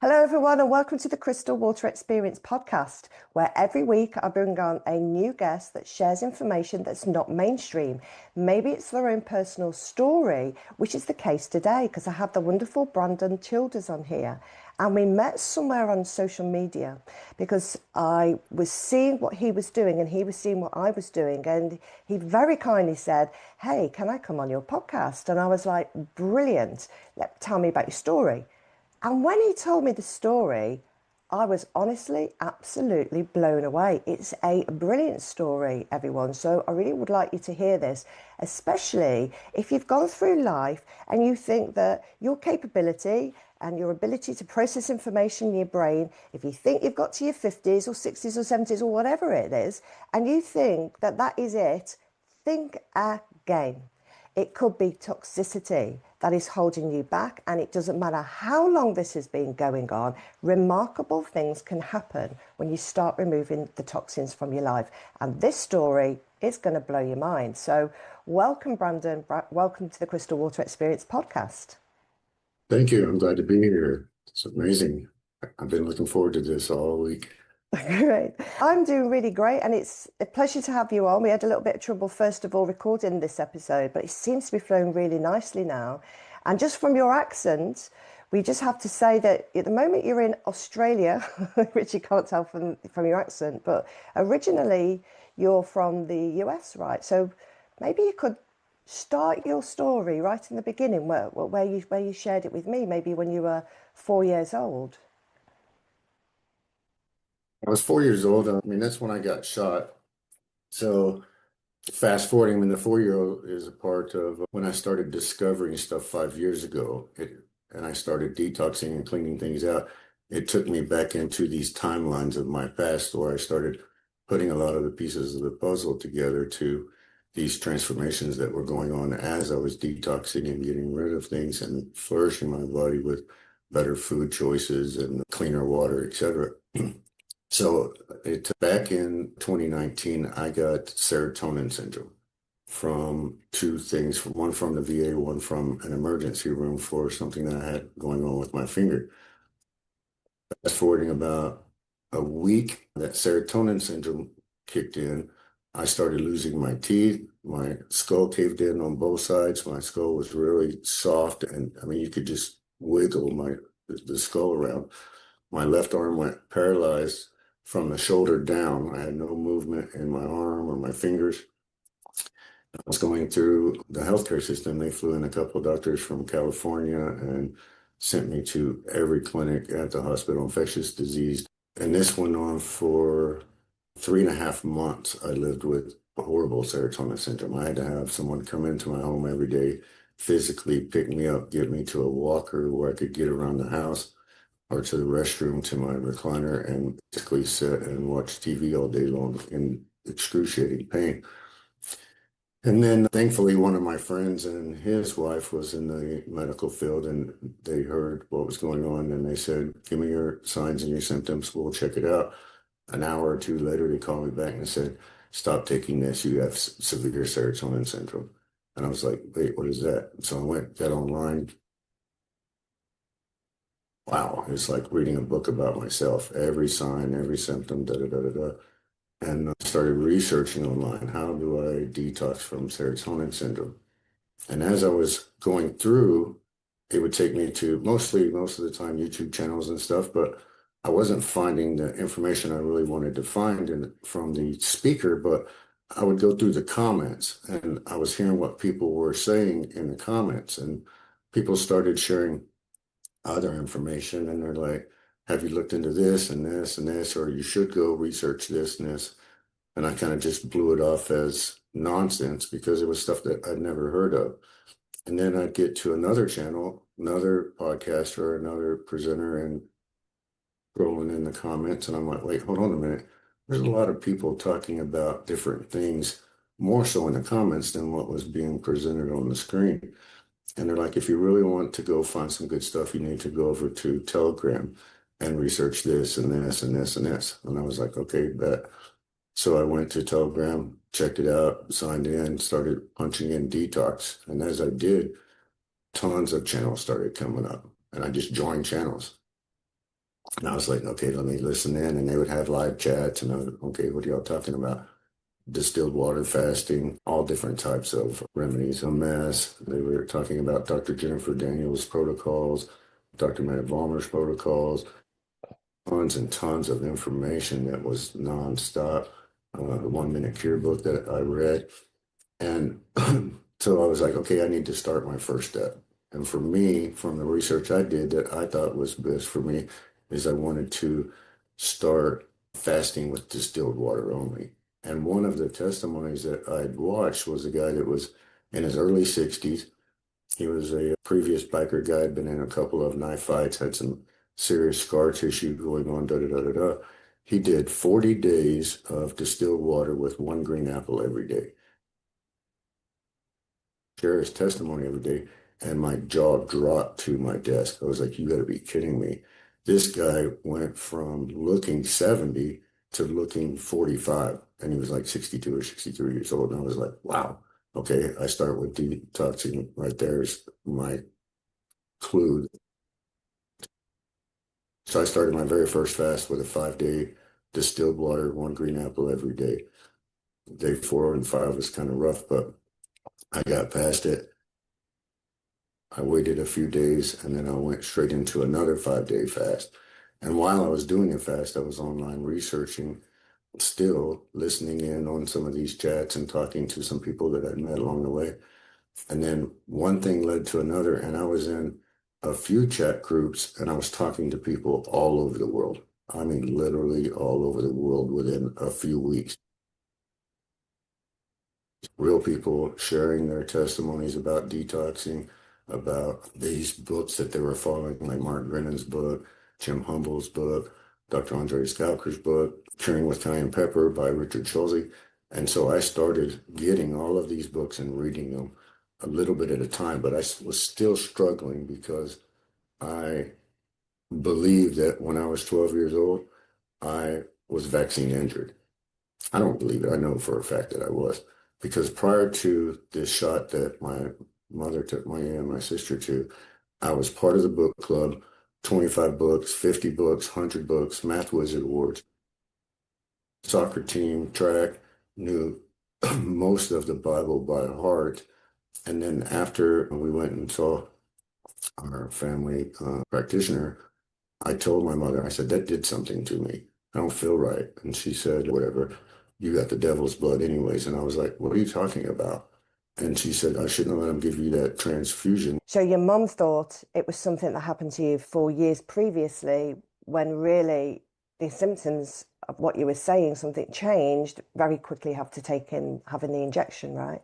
Hello, everyone, and welcome to the Crystal Water Experience podcast, where every week I bring on a new guest that shares information that's not mainstream. Maybe it's their own personal story, which is the case today, because I have the wonderful Brandon Childers on here. And we met somewhere on social media because I was seeing what he was doing and he was seeing what I was doing. And he very kindly said, "Hey, can I come on your podcast?" And I was like, "Brilliant. Tell me about your story." And when he told me the story, I was honestly absolutely blown away. It's a brilliant story, everyone. So I really would like you to hear this, especially if you've gone through life and you think that your capability and your ability to process information in your brain, if you think you've got to your 50s or 60s or 70s or whatever it is, and you think that that is it, think again. It could be toxicity that is holding you back, and it doesn't matter how long this has been going on. Remarkable things can happen when you start removing the toxins from your life. And this story is going to blow your mind. So, welcome, Brandon. Welcome to the Crystal Water Experience podcast. Thank you. I'm glad to be here. It's amazing. I've been looking forward to this all week. Great. I'm doing really great, and it's a pleasure to have you on. We had a little bit of trouble, first of all, recording this episode, but it seems to be flowing really nicely now. And just from your accent, we just have to say that at the moment you're in Australia, which you can't tell from your accent, but originally you're from the US, right? So maybe you could start your story right in the beginning, where you shared it with me, maybe when you were 4 years old. I was 4 years old. I mean, that's when I got shot. So fast forwarding, I mean, the 4 year old is a part of when I started discovering stuff 5 years ago. And I started detoxing and cleaning things out. It took me back into these timelines of my past where I started putting a lot of the pieces of the puzzle together to these transformations that were going on as I was detoxing and getting rid of things and flourishing my body with better food choices and cleaner water, etc. So it back in 2019, I got serotonin syndrome from two things, one from the VA, one from an emergency room for something that I had going on with my finger. Fast forwarding about a week, that serotonin syndrome kicked in. I started losing my teeth. My skull caved in on both sides. My skull was really soft, and I mean, you could just wiggle the skull around. My left arm went paralyzed from the shoulder down. I had no movement in my arm or my fingers. I was going through the healthcare system. They flew in a couple of doctors from California and sent me to every clinic at the hospital, infectious disease. And this went on for 3.5 months. I lived with horrible serotonin syndrome. I had to have someone come into my home every day, physically pick me up, get me to a walker where I could get around the house or to the restroom to my recliner and basically sit and watch TV all day long in excruciating pain. And then thankfully, one of my friends and his wife was in the medical field and they heard what was going on and they said, "Give me your signs and your symptoms. We'll check it out." An hour or two later, they called me back and said, "Stop taking this. You have severe serotonin syndrome." And I was like, "Wait, what is that?" So I went, got online. Wow, it's like reading a book about myself. Every sign, every symptom, da da da da da. And I started researching online. How do I detox from serotonin syndrome? And as I was going through, it would take me to most of the time, YouTube channels and stuff, but I wasn't finding the information I really wanted to find from the speaker, but I would go through the comments and I was hearing what people were saying in the comments, and people started sharing other information and they're like, "Have you looked into this and this and this, or you should go research this and this." And I kind of just blew it off as nonsense because it was stuff that I'd never heard of. And then I'd get to another channel, another podcaster, another presenter, and scrolling in the comments. And I'm like, wait, hold on a minute. There's a lot of people talking about different things, more so in the comments than what was being presented on the screen. And they're like, if you really want to go find some good stuff, you need to go over to Telegram and research this and this and this and this. And I was like, okay, bet. So I went to Telegram, checked it out, signed in, started punching in detox. And as I did, tons of channels started coming up and I just joined channels. And I was like, okay, let me listen in. And they would have live chats. And I was, okay, what are y'all talking about? Distilled water fasting, all different types of remedies, a mess. They were talking about Dr. Jennifer Daniels' protocols, Dr. Matt Vollmer's protocols, tons and tons of information that was nonstop. The 1 Minute Cure book that I read. And so I was like, okay, I need to start my first step. And for me, from the research I did that I thought was best for me, is I wanted to start fasting with distilled water only. And one of the testimonies that I'd watched was a guy that was in his early 60s. He was a previous biker guy, had been in a couple of knife fights, had some serious scar tissue going on, da da da da da. He did 40 days of distilled water with one green apple every day. Share his testimony every day, and my jaw dropped to my desk. I was like, you got to be kidding me. This guy went from looking 70 to looking 45, and he was like 62 or 63 years old. And I was like, wow, okay, I start with detoxing right there's my clue. So I started my very first fast with a 5 day distilled water, one green apple every day. Day 4 and 5 was kind of rough, but I got past it. I waited a few days and then I went straight into another 5 day fast. And while I was doing the fast, I was online researching, still listening in on some of these chats and talking to some people that I'd met along the way. And then one thing led to another, and I was in a few chat groups and I was talking to people all over the world. I mean, literally all over the world within a few weeks. Real people sharing their testimonies about detoxing, about these books that they were following, like Mark Grennan's book, Jim Humble's book, Dr. Andre Scalker's book, Curing with Cayenne Pepper by Richard Schulze. And so I started getting all of these books and reading them a little bit at a time, but I was still struggling because I believed that when I was 12 years old, I was vaccine injured. I don't believe it. I know for a fact that I was. Because prior to this shot that my mother took me and my sister to, I was part of the book club, 25 books, 50 books, 100 books, Math Wizard Awards, soccer team, track, knew most of the Bible by heart. And then after we went and saw our family practitioner, I told my mother, I said, that did something to me. I don't feel right. And she said, whatever, you got the devil's blood anyways. And I was like, what are you talking about? And she said, I shouldn't have let him give you that transfusion. So your mum thought it was something that happened to you 4 years previously, when really the symptoms of what you were saying, something changed very quickly after taking having the injection, right?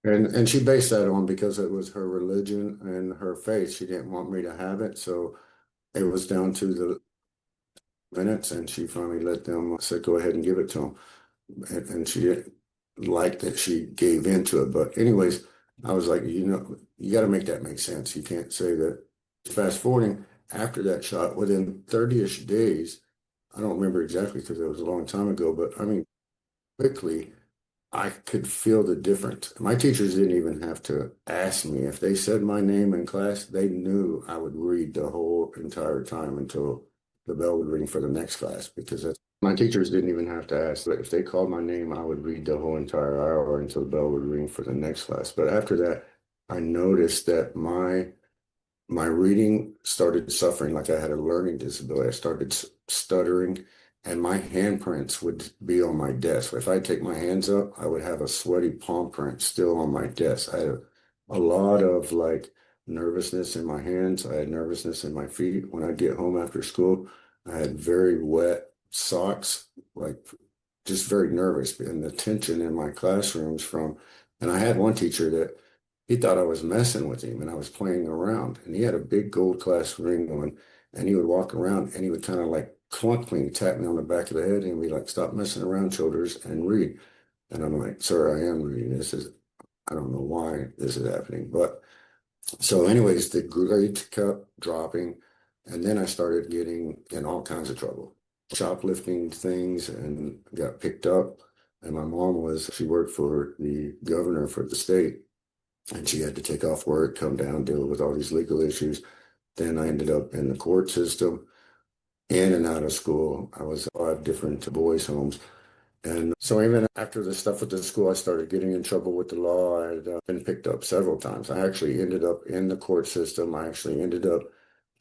And she based that on because it was her religion and her faith. She didn't want me to have it. So it was down to the minutes and she finally let them said, go ahead and give it to him. And she didn't like that she gave into it. But anyways, I was like, you got to make that make sense. You can't say that. Fast forwarding after that shot, within 30-ish days, I don't remember exactly because it was a long time ago, but I mean, quickly, I could feel the difference. My teachers didn't even have to ask me. If they said my name in class, they knew I would read the whole entire time until the bell would ring for the next class because my teachers didn't even have to ask. But if they called my name, I would read the whole entire hour until the bell would ring for the next class. But after that, I noticed that my reading started suffering like I had a learning disability. I started stuttering, and my handprints would be on my desk. If I take my hands up, I would have a sweaty palm print still on my desk. I had a lot of like nervousness in my hands. I had nervousness in my feet. When I get home after school, I had very wet socks, like just very nervous. And the tension in my classrooms and I had one teacher that he thought I was messing with him and I was playing around. And he had a big gold class ring on, and he would walk around and he would kind of like clunk me and tap me on the back of the head and be like, stop messing around, children, and read. And I'm like, sir, I am reading. I don't know why this is happening. But so, anyways, the grades kept dropping. And then I started getting in all kinds of trouble, shoplifting things, and got picked up. And my mom she worked for the governor for the state, and she had to take off work, come down, deal with all these legal issues. Then I ended up in the court system, in and out of school. I was 5 different boys' homes. And so even after the stuff with the school, I started getting in trouble with the law. I had been picked up several times. I actually ended up in the court system. I actually ended up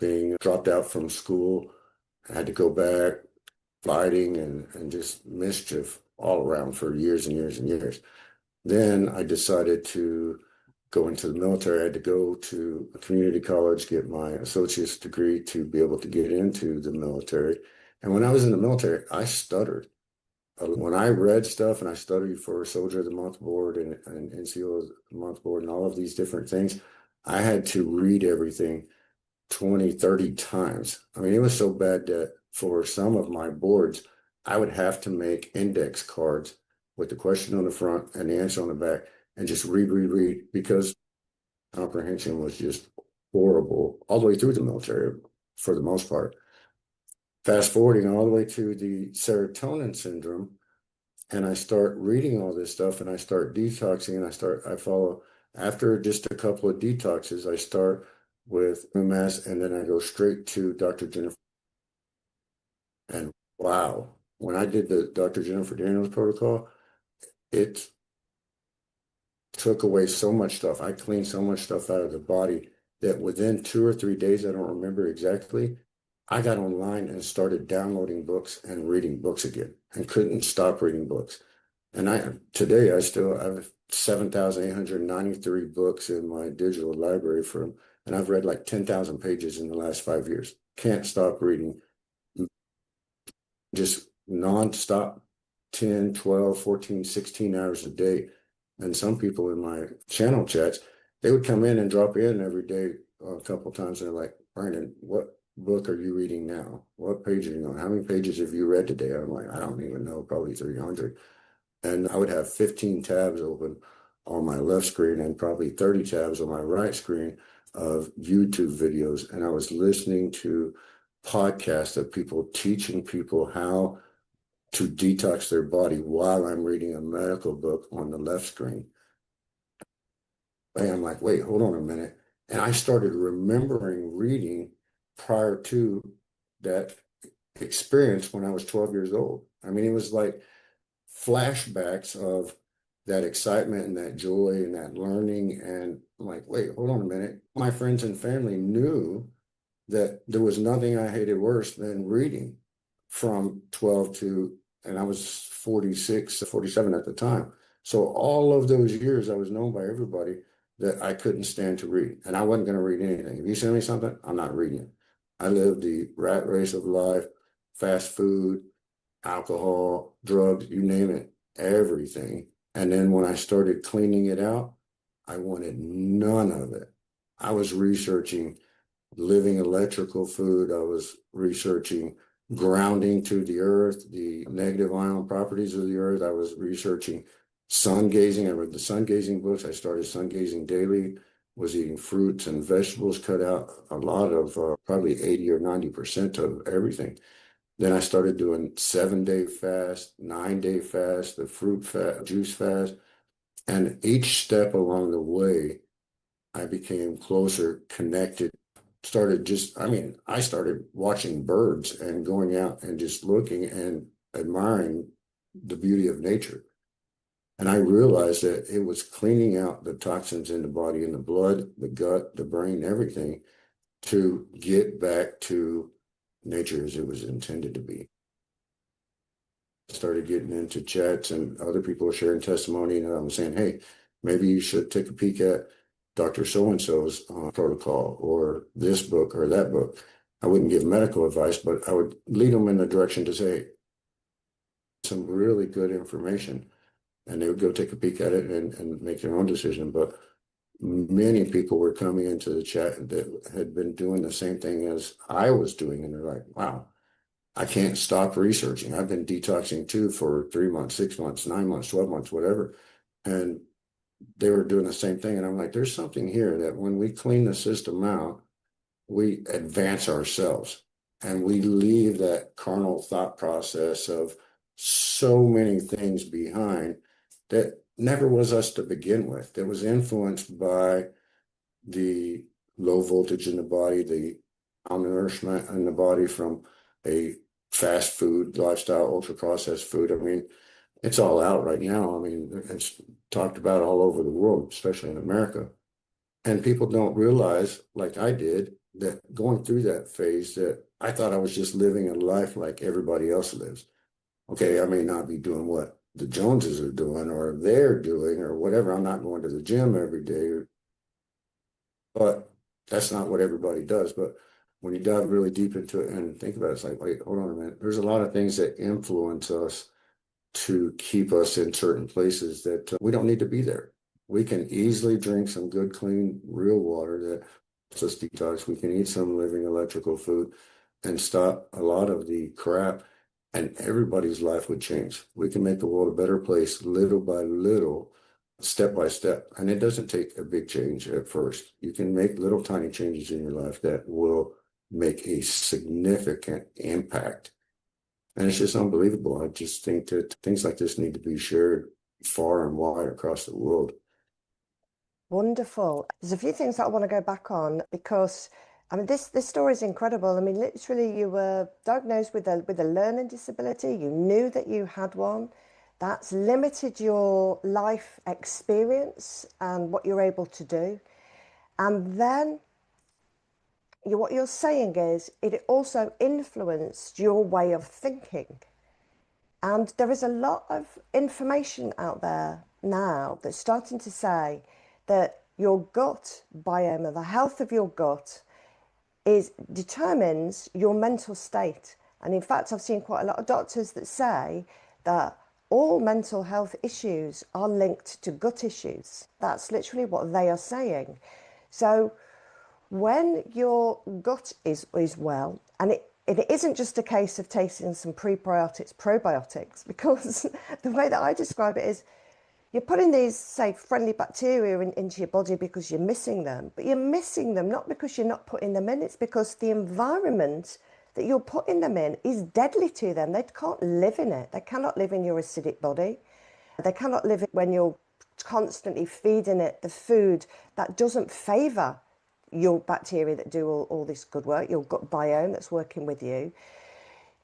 being dropped out from school. I had to go back fighting and just mischief all around for years and years and years. Then I decided to go into the military. I had to go to a community college, get my associate's degree to be able to get into the military. And when I was in the military, I stuttered. When I read stuff and I studied for Soldier of the Month Board and NCO of the Month Board and all of these different things, I had to read everything 20, 30 times. I mean, it was so bad that for some of my boards, I would have to make index cards with the question on the front and the answer on the back and just read because comprehension was just horrible all the way through the military for the most part. Fast forwarding all the way to the serotonin syndrome, and I start reading all this stuff and I start detoxing and I follow after just a couple of detoxes, I start with MS and then I go straight to Dr. Jennifer. And wow, when I did the Dr. Jennifer Daniels protocol, it took away so much stuff. I cleaned so much stuff out of the body that within 2 or 3 days, I don't remember exactly, I got online and started downloading books and reading books again and couldn't stop reading books. And today I still have 7,893 books in my digital library and I've read like 10,000 pages in the last 5 years. Can't stop reading, just nonstop, 10, 12, 14, 16 hours a day. And some people in my channel chats, they would come in and drop in every day a couple times. And they're like, Brandon, what book are you reading now? What page are you on? How many pages have you read today? I'm like, I don't even know, probably 300. And I would have 15 tabs open on my left screen and probably 30 tabs on my right screen of YouTube videos. And I was listening to podcasts of people teaching people how to detox their body while I'm reading a medical book on the left screen. And I'm like, wait, hold on a minute. And I started remembering reading prior to that experience when I was 12 years old. I mean, it was like flashbacks of that excitement and that joy and that learning. And I'm like, wait, hold on a minute. My friends and family knew that there was nothing I hated worse than reading from 12 to, and I was 46, 47 at the time. So all of those years, I was known by everybody that I couldn't stand to read. And I wasn't going to read anything. If you send me something, I'm not reading it. I lived the rat race of life, fast food, alcohol, drugs, you name it, everything. And then when I started cleaning it out, I wanted none of it. I was researching living electrical food. I was researching grounding to the earth, the negative ion properties of the earth. I was researching sun gazing. I read the sun gazing books. I started sun gazing daily, was eating fruits and vegetables, cut out a lot of probably 80 or 90% of everything. Then I started doing 7-day fast, 9-day fast, the fruit fast, juice fast. And each step along the way, I became closer, connected, I started watching birds and going out and just looking and admiring the beauty of nature. And I realized that it was cleaning out the toxins in the body, in the blood, the gut, the brain, everything to get back to nature as it was intended to be. Started getting into chats and other people sharing testimony, and I'm saying, hey, maybe you should take a peek at Dr. So-and-so's protocol or this book or that book. I wouldn't give medical advice, but I would lead them in the direction to say some really good information, and they would go take a peek at it and make their own decision. But many people were coming into the chat that had been doing the same thing as I was doing, and they're like, wow, I can't stop researching. I've been detoxing too for 3 months, 6 months, 9 months, 12 months, whatever. And they were doing the same thing. And I'm like, there's something here that when we clean the system out, we advance ourselves and we leave that carnal thought process of so many things behind that never was us to begin with. That was influenced by the low voltage in the body, the malnourishment in the body from a fast food lifestyle, ultra processed food. I mean, it's all out right now. I mean, it's talked about all over the world, especially in America. And people don't realize, like I did, that going through that phase, that I thought I was just living a life like everybody else lives. Okay, I may not be doing what the Joneses are doing or they're doing or whatever. I'm not going to the gym every day, but that's not what everybody does. But when you dive really deep into it and think about it, it's like, wait, hold on a minute. There's a lot of things that influence us to keep us in certain places that we don't need to be there. We can easily drink some good, clean, real water that helps us detox. We can eat some living electrical food and stop a lot of the crap, and everybody's life would change. We can make the world a better place little by little, step by step. And it doesn't take a big change at first. You can make little tiny changes in your life that will make a significant impact. And it's just unbelievable. I just think that things like this need to be shared far and wide across the world. Wonderful. There's a few things that I want to go back on because I mean this story is incredible. I mean, literally you were diagnosed with a learning disability. You knew that you had one. That's limited your life experience and what you're able to do. And then what you're saying is it also influenced your way of thinking. And there is a lot of information out there now that's starting to say that your gut biome, or the health of your gut, determines your mental state. And in fact, I've seen quite a lot of doctors that say that all mental health issues are linked to gut issues. That's literally what they are saying. So when your gut is well, and it isn't just a case of taking some prebiotics, probiotics, because the way that I describe it is you're putting these, say, friendly bacteria into your body because you're missing them, but you're missing them not because you're not putting them in, it's because the environment that you're putting them in is deadly to them. They can't live in it. They cannot live in your acidic body. They cannot live it when you're constantly feeding it the food that doesn't favour your bacteria that do all this good work, your gut biome that's working with you.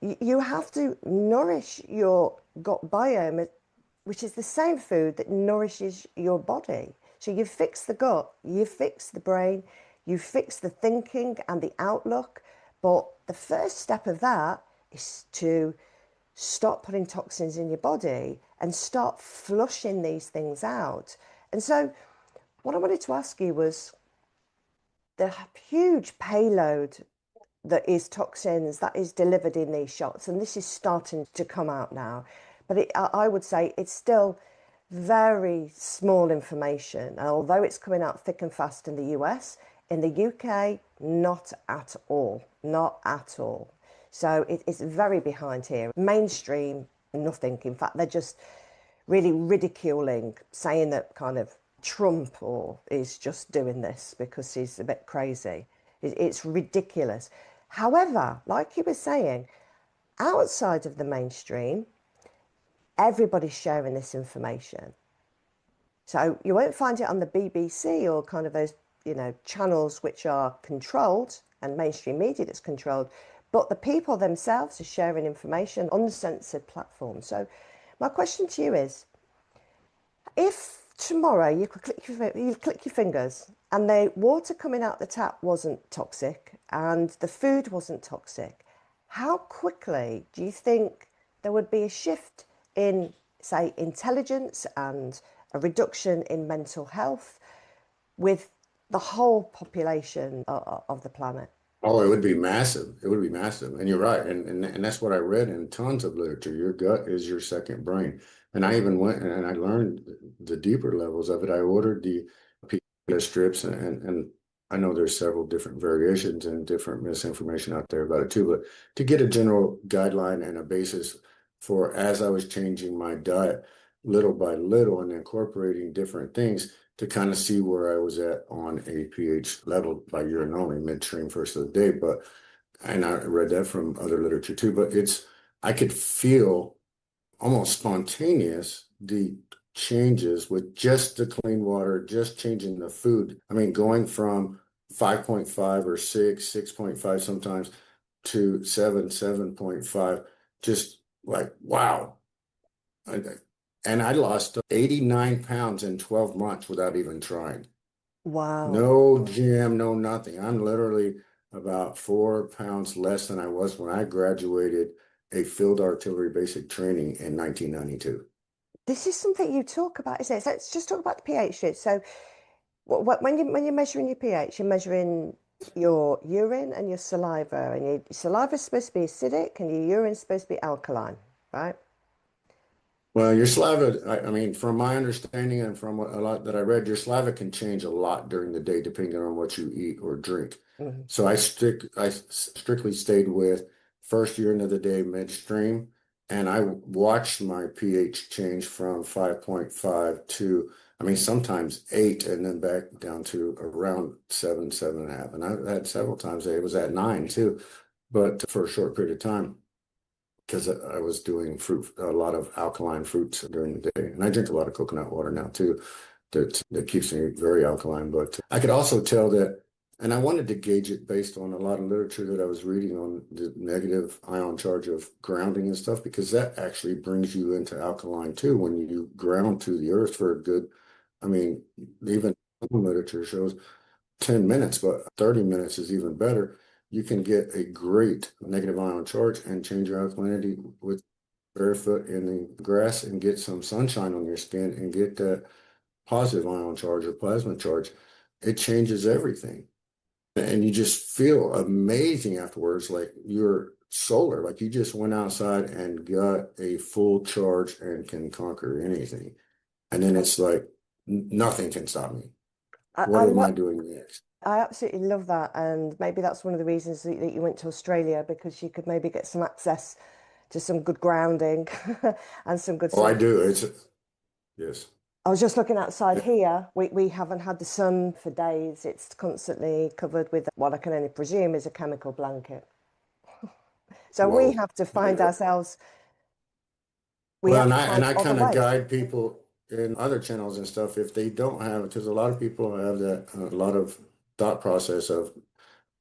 You have to nourish your gut biome, which is the same food that nourishes your body. So you fix the gut, you fix the brain, you fix the thinking and the outlook. But the first step of that is to stop putting toxins in your body and start flushing these things out. And so what I wanted to ask you was the huge payload that is toxins that is delivered in these shots, and this is starting to come out now, but I would say it's still very small information, and although it's coming out thick and fast in the US, in the UK, not at all, not at all. So it's very behind here. Mainstream, nothing. In fact, they're just really ridiculing, saying that kind of Trump or is just doing this because he's a bit crazy. It's ridiculous. However, like you were saying, outside of the mainstream, everybody's sharing this information. So you won't find it on the BBC or kind of those, channels which are controlled and mainstream media that's controlled, but the people themselves are sharing information on uncensored platforms. So my question to you is, if tomorrow you click your fingers and the water coming out the tap wasn't toxic and the food wasn't toxic, how quickly do you think there would be a shift in, say, intelligence and a reduction in mental health with the whole population of the planet? Oh, it would be massive. It would be massive. And you're right. And that's what I read in tons of literature. Your gut is your second brain. And I even went and I learned the deeper levels of it. I ordered the PDS strips and I know there's several different variations and different misinformation out there about it too, but to get a general guideline and a basis for as I was changing my diet little by little and incorporating different things to kind of see where I was at on a pH level by urine only, midstream first of the day. But, and I read that from other literature too, but I could feel almost spontaneous the changes with just the clean water, just changing the food. I mean, going from 5.5 or 6, 6.5 sometimes to 7, 7.5. Just like, wow. And I lost 89 pounds in 12 months without even trying. Wow. No gym, no nothing. I'm literally about 4 pounds less than I was when I graduated a field artillery basic training in 1992. This is something you talk about, isn't it? So let's just talk about the pH shift. So when you're measuring your pH, you're measuring your urine and your saliva, and your saliva's supposed to be acidic and your urine's supposed to be alkaline, right? Well, your saliva, I mean, from my understanding and from a lot that I read, your saliva can change a lot during the day depending on what you eat or drink. Mhm. So I strictly stayed with first urine of the day midstream, and I watched my pH change from 5.5 to, I mean, sometimes 8, and then back down to around 7, 7.5. And I've had several times it was at 9 too, but for a short period of time because I was doing a lot of alkaline fruits during the day. And I drink a lot of coconut water now too, that keeps me very alkaline. But I could also tell that, and I wanted to gauge it based on a lot of literature that I was reading on the negative ion charge of grounding and stuff, because that actually brings you into alkaline too when you ground to the earth for a good, I mean, even literature shows 10 minutes, but 30 minutes is even better. You can get a great negative ion charge and change your alkalinity with barefoot in the grass and get some sunshine on your skin and get that positive ion charge or plasma charge. It changes everything. And you just feel amazing afterwards, like you're solar, like you just went outside and got a full charge and can conquer anything. And then it's like, nothing can stop me. I, What I am I love doing next? I absolutely love that, and maybe that's one of the reasons that you went to Australia because you could maybe get some access to some good grounding and some good Oh, I sun. do. Yes. I was just looking outside here. We haven't had the sun for days. It's constantly covered with what I can only presume is a chemical blanket. So we Whoa. have to find Yeah. ourselves, we Well, have and to I find and I other kind of ways. guide people in other channels and stuff if they don't have, because a lot of people have that a lot of thought process of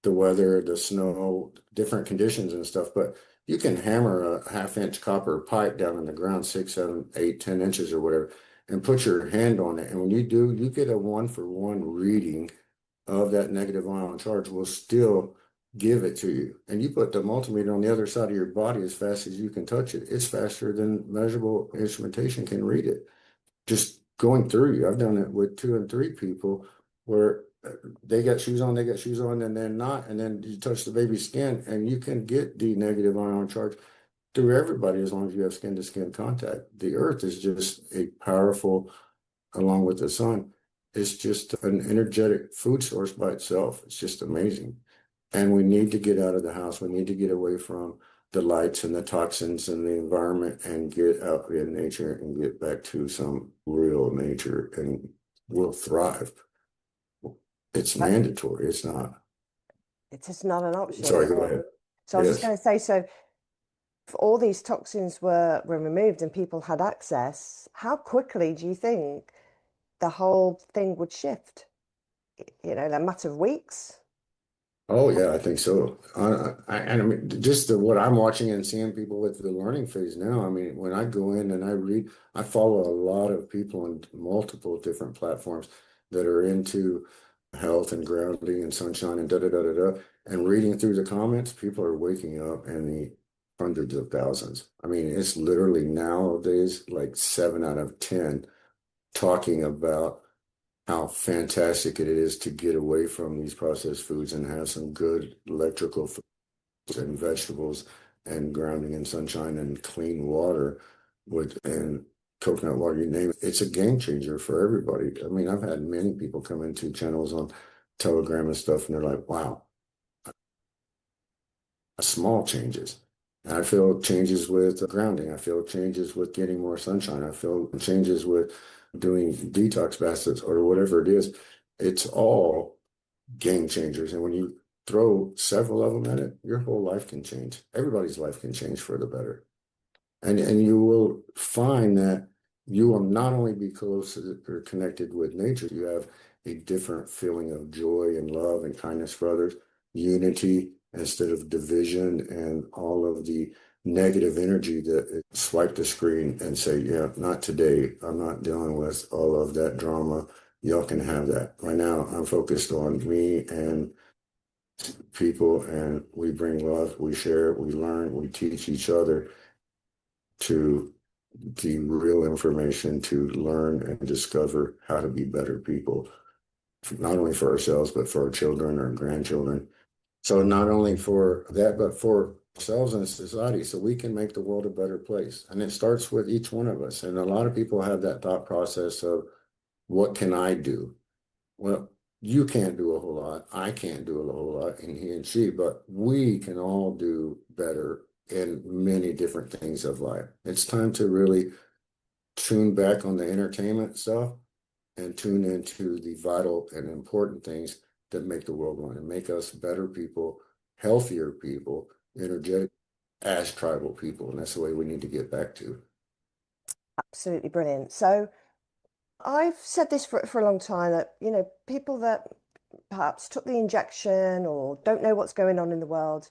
the weather, the snow, different conditions and stuff. But you can hammer a half-inch copper pipe down in the ground, 6, 7, 8, 10 inches or whatever, and put your hand on it. And when you do, you get a one-for-one reading of that negative ion charge will still give it to you. And you put the multimeter on the other side of your body as fast as you can touch it. It's faster than measurable instrumentation can read it. Just going through you. I've done it with 2 and 3 people where they got shoes on, and then not, and then you touch the baby's skin, and you can get the negative ion charge through everybody as long as you have skin to skin contact. The earth is just a powerful, along with the sun, it's just an energetic food source by itself. It's just amazing. And we need to get out of the house. We need to get away from the lights and the toxins and the environment and get out in nature and get back to some real nature, and we'll thrive. It's But mandatory. It's not. it's just not an option Sorry, at go all. ahead. So I was just Yes. going to say, so if all these toxins were removed and people had access, how quickly do you think the whole thing would shift? You know, in a matter of weeks? Oh yeah, I think so. And I mean, just what I'm watching and seeing people with the learning phase now. I mean, when I go in and I read, I follow a lot of people on multiple different platforms that are into health and grounding and sunshine and da da da da da. And reading through the comments, people are waking up in the hundreds of thousands. I mean, it's literally nowadays like 7 out of 10 talking about how fantastic it is to get away from these processed foods and have some good electrical foods and vegetables and grounding in sunshine and clean water with and coconut water, you name it. It's a game changer for everybody. I mean, I've had many people come into channels on Telegram and stuff, and they're like, wow, small changes. And I feel changes with grounding. I feel changes with getting more sunshine. I feel changes with doing detox baskets or whatever it is. It's all game changers. And when you throw several of them at it, your whole life can change. Everybody's life can change for the better. And you will find that you will not only be close or connected with nature, you have a different feeling of joy and love and kindness for others, unity instead of division and all of the negative energy that swipe the screen and say, yeah, not today. I'm not dealing with all of that drama. Y'all can have that. Right now, I'm focused on me and people, and we bring love, we share, we learn, we teach each other to the real information to learn and discover how to be better people, not only for ourselves, but for our children, our grandchildren. So not only for that, but for ourselves and society, so we can make the world a better place. And it starts with each one of us. And a lot of people have that thought process of, what can I do? Well, you can't do a whole lot. I can't do a whole lot, and he and she, but we can all do better in many different things of life. It's time to really tune back on the entertainment stuff and tune into the vital and important things that make the world run and make us better people, healthier people, energetic as tribal people. And that's the way we need to get back to. Absolutely brilliant. So I've said this for a long time that, people that perhaps took the injection or don't know what's going on in the world,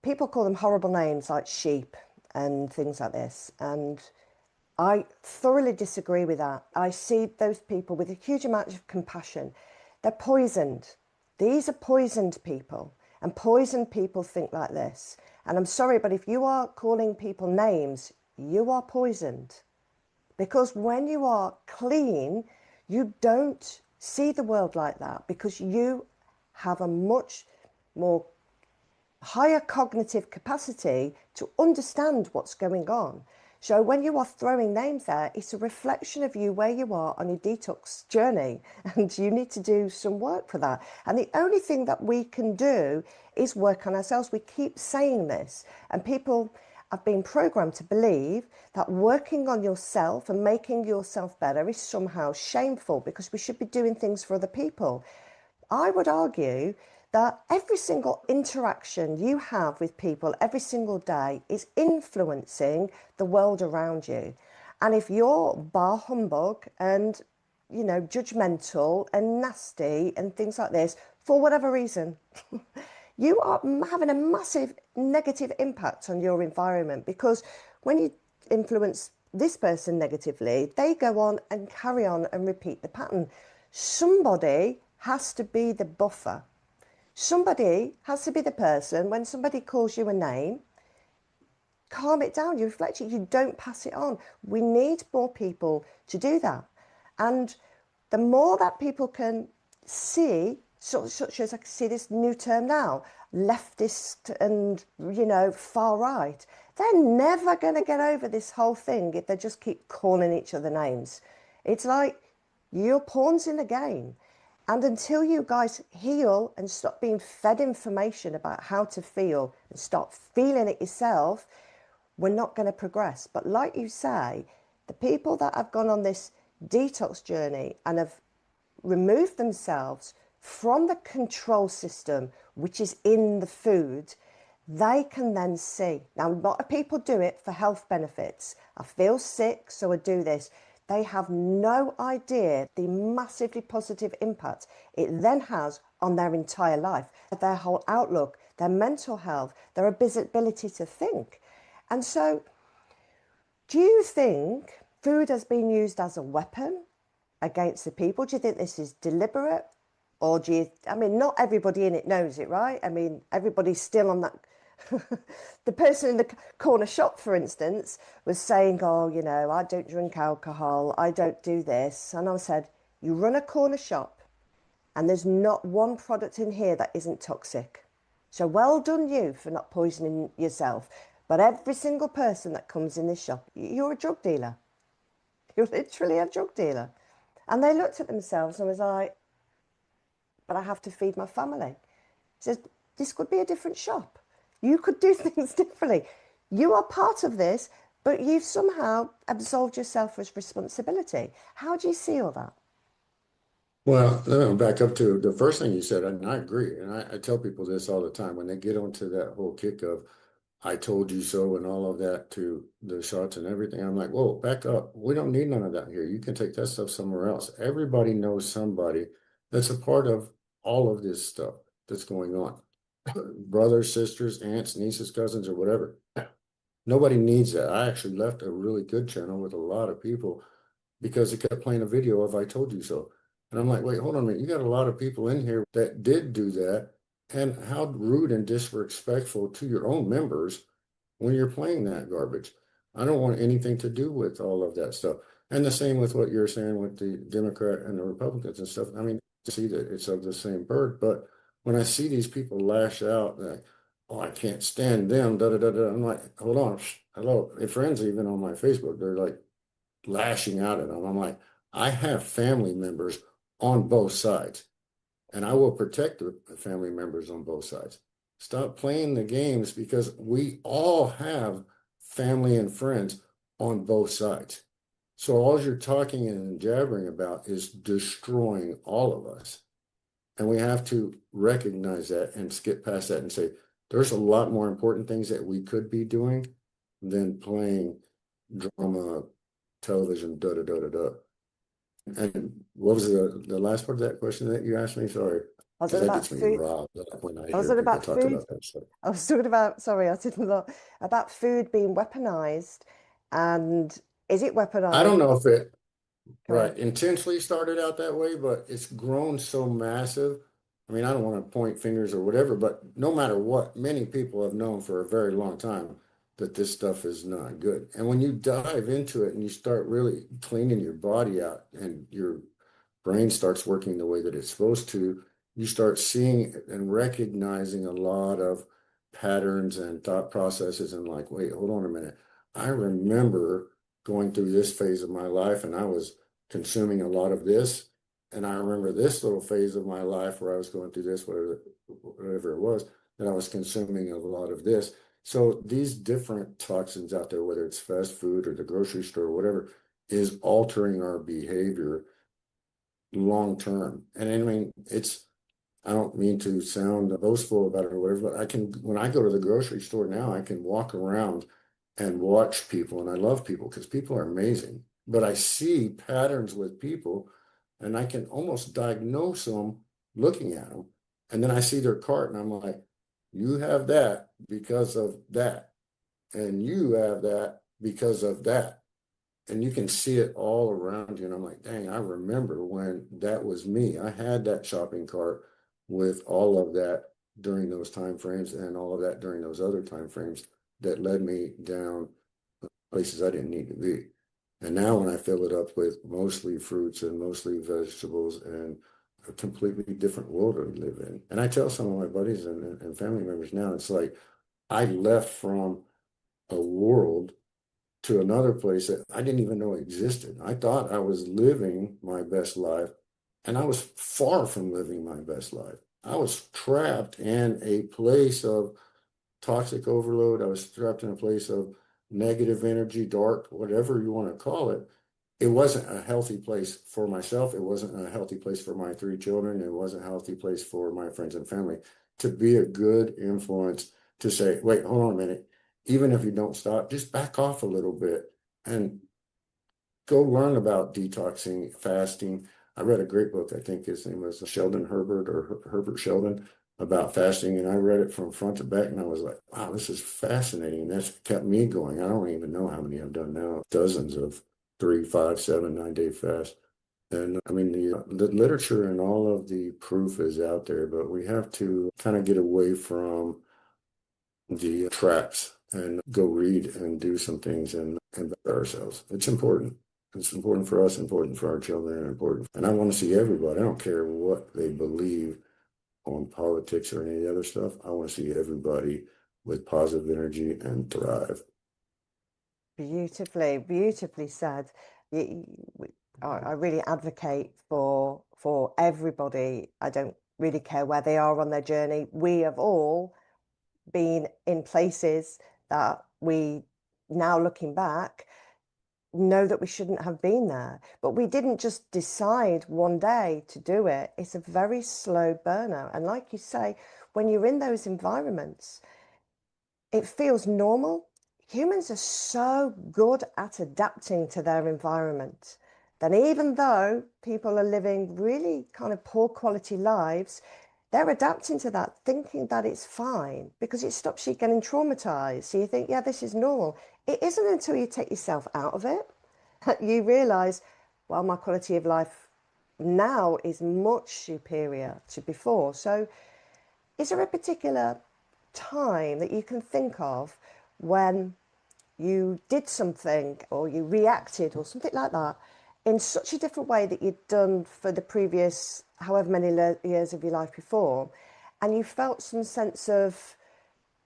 people call them horrible names like sheep and things like this. And I thoroughly disagree with that. I see those people with a huge amount of compassion. They're poisoned. These are poisoned people, and poisoned people think like this. And I'm sorry, but if you are calling people names, you are poisoned. Because when you are clean, you don't see the world like that because you have a much more higher cognitive capacity to understand what's going on. So when you are throwing names there, it's a reflection of you where you are on your detox journey, and you need to do some work for that. And the only thing that we can do is work on ourselves. We keep saying this, and people have been programmed to believe that working on yourself and making yourself better is somehow shameful because we should be doing things for other people. I would argue that every single interaction you have with people every single day is influencing the world around you. And if you're bar humbug and, judgmental and nasty and things like this, for whatever reason, you are having a massive negative impact on your environment because when you influence this person negatively, they go on and carry on and repeat the pattern. Somebody has to be the buffer. Somebody has to be the person when somebody calls you a name, calm it down, you reflect it, you don't pass it on. We need more people to do that. And the more that people can see, such as I can see this new term now, leftist and, far right, they're never going to get over this whole thing if they just keep calling each other names. It's like you're pawns in the game. And until you guys heal and stop being fed information about how to feel and start feeling it yourself, we're not going to progress. But like you say, the people that have gone on this detox journey and have removed themselves from the control system, which is in the food, they can then see. Now, a lot of people do it for health benefits. I feel sick, so I do this. They have no idea the massively positive impact it then has on their entire life, their whole outlook, their mental health, their ability to think. And so, do you think food has been used as a weapon against the people? Do you think this is deliberate? Or not everybody in it knows it, right? Everybody's still on that. The person in the corner shop, for instance, was saying, oh, I don't drink alcohol, I don't do this. And I said, you run a corner shop and there's not one product in here that isn't toxic. So well done you for not poisoning yourself. But every single person that comes in this shop, you're a drug dealer. You're literally a drug dealer. And they looked at themselves and was like, but I have to feed my family. He says, this could be a different shop. You could do things differently. You are part of this, but you've somehow absolved yourself of responsibility. How do you see all that? Well, let me back up to the first thing you said, and I agree. And I tell people this all the time when they get onto that whole kick of I told you so and all of that to the shots and everything. I'm like, whoa, back up. We don't need none of that here. You can take that stuff somewhere else. Everybody knows somebody That's a part of all of this stuff that's going on. Brothers, sisters, aunts, nieces, cousins, or whatever. Nobody needs that. I actually left a really good channel with a lot of people because it kept playing a video of I told you so. And I'm like, wait, hold on a minute. You got a lot of people in here that did do that. And how rude and disrespectful to your own members when you're playing that garbage. I don't want anything to do with all of that stuff. And the same with what you're saying with the Democrat and the Republicans and stuff. I mean, I see that it's of the same bird, but when I see these people lash out, like, oh, I can't stand them, da da da da. I'm like, hold on, hello. My friends, even on my Facebook, they're like lashing out at them. I'm like, I have family members on both sides, and I will protect the family members on both sides. Stop playing the games because we all have family and friends on both sides. So all you're talking and jabbering about is destroying all of us. And we have to recognize that and skip past that and say, there's a lot more important things that we could be doing than playing drama, television, da da da da da. And what was the last part of that question that you asked me? Sorry, Was because it that about gets me food? riled up when I Was hear it people about talk food? about that stuff. I was talking about, sorry, I didn't look, about food being weaponized. And is it I weaponized? don't know if it Go on. right intentionally started out that way, but it's grown so massive. I mean, I don't want to point fingers or whatever, but no matter what, many people have known for a very long time that this stuff is not good. And when you dive into it and you start really cleaning your body out and your brain starts working the way that it's supposed to, you start seeing and recognizing a lot of patterns and thought processes and like, wait, hold on a minute. I remember going through this phase of my life and I was consuming a lot of this. And I remember this little phase of my life where I was going through this, whatever it was, that I was consuming a lot of this. So these different toxins out there, whether it's fast food or the grocery store or whatever, is altering our behavior long term. And I mean, I don't mean to sound boastful about it or whatever, but when I go to the grocery store now, I can walk around and watch people. And I love people because people are amazing. But I see patterns with people and I can almost diagnose them looking at them. And then I see their cart and I'm like, you have that because of that. And you have that because of that, and you can see it all around you. And I'm like, dang, I remember when that was me. I had that shopping cart with all of that during those time frames and all of that during those other time frames that led me down places I didn't need to be. And now when I fill it up with mostly fruits and mostly vegetables and a completely different world I live in. And I tell some of my buddies and family members now, it's like I left from a world to another place that I didn't even know existed. I thought I was living my best life, and I was far from living my best life. I was trapped in a place of toxic overload. I was trapped in a place of negative energy, dark, whatever you want to call it. It wasn't a healthy place for myself. It wasn't a healthy place for my three children. It wasn't a healthy place for my friends and family to be a good influence to say, wait, hold on a minute. Even if you don't stop, just back off a little bit and go learn about detoxing, fasting. I read a great book. I think his name was Sheldon Herbert or Herbert Sheldon about fasting. And I read it from front to back and I was like, wow, this is fascinating. And that's kept me going. I don't even know how many I've done now, dozens of 3, 5, 7, 9 day fasts. And I mean, the literature and all of the proof is out there, but we have to kind of get away from the traps and go read and do some things and better ourselves. It's important. It's important for us, important for our children, and important. And I want to see everybody. I don't care what they believe on politics or any other stuff. I want to see everybody with positive energy and thrive. Beautifully, beautifully said. I really advocate for everybody. I don't really care where they are on their journey. We have all been in places that we, now looking back, know that we shouldn't have been there. But we didn't just decide one day to do it. It's a very slow burnout. And like you say, when you're in those environments, it feels normal. Humans are so good at adapting to their environment. then even though people are living really kind of poor quality lives, they're adapting to that, thinking that it's fine because it stops you getting traumatized. So you think, yeah, this is normal. It isn't until you take yourself out of it that you realize, well, my quality of life now is much superior to before. So, is there a particular time that you can think of when you did something or you reacted or something like that in such a different way that you'd done for the previous however many years of your life before, and you felt some sense of,